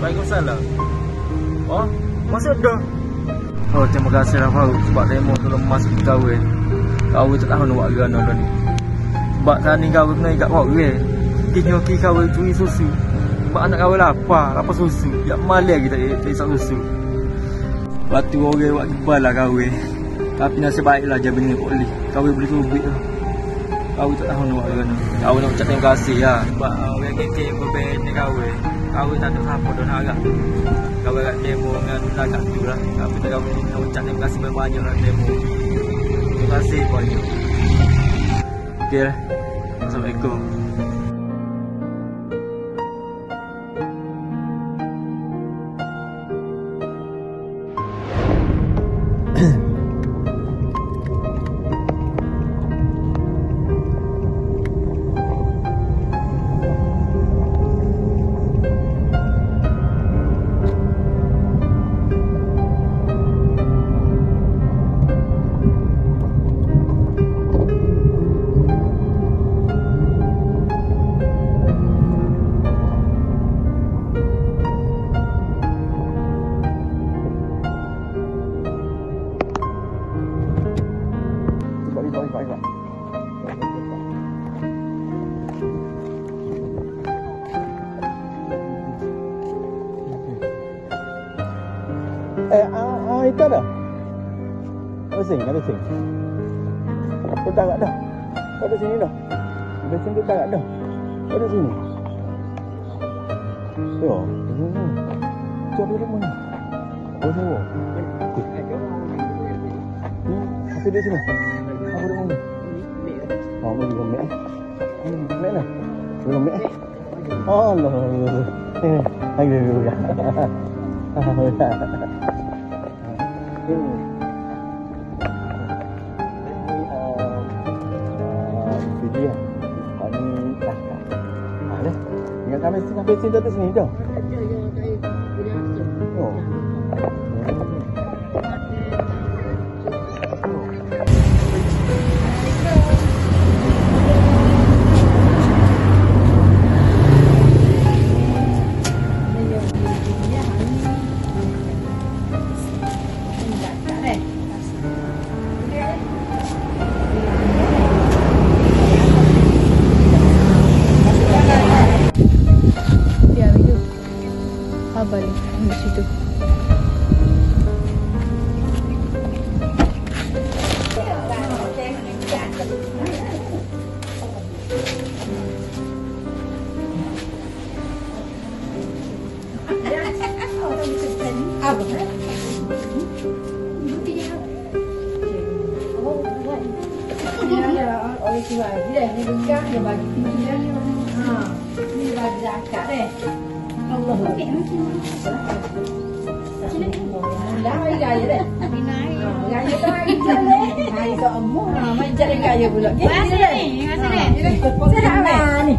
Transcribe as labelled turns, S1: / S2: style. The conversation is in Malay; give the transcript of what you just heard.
S1: Waalaikumsalam. Oh, masih ada. Oh, terima kasih lah Faruk sebab demo tolong masuk ke kahwin. Kahwin tak tahu nak buat gana dah ni. Sebab tadi kahwin kena ikat Faruk ke. Kini kahwin curi susu. Sebab anak kahwin lapar susu. Jak malah kita isak susu. Waktu orang buat kebal lah kahwin. Tapi nasib baiklah je bini boleh. Kahwin boleh kubik lah. Kahwin tak tahu nak buat gana. Kahwin nak ucap terima kasih lah. Sebab orang kecil berbeza kahwin. Kahwin tak ada siapa dah nak agak. Kahwin agak demo dengan agak tu lah. Tapi tak kahwin nak ucap terima kasih banyak lah demo. Terima kasih banyak. Okey lah. Assalamualaikum.
S2: Itu ada? Ada sing. Kita tak ada. Ada sini dah. Ada sini kita tak ada. Ada sini. Yo, coba dulu mana? Oh, sewa. Apa dia sini? Apa dia mana? Oh, mana dia mek? Mek lah. Belum mek. Allah. Ayo. Dia kami kakak. Ada? Ingat kami sampai sini tu sini dah. Oh.
S3: Balik di situ. Oleh tua dia ni bukan dia bagi dia. Ni bagi zakat deh. Allah okey. Dah mai gaya deh. Naik. Gaya dah kita deh. Hai tak amuh. Mai jadi gaya pula. Masih ni. Sedap ni.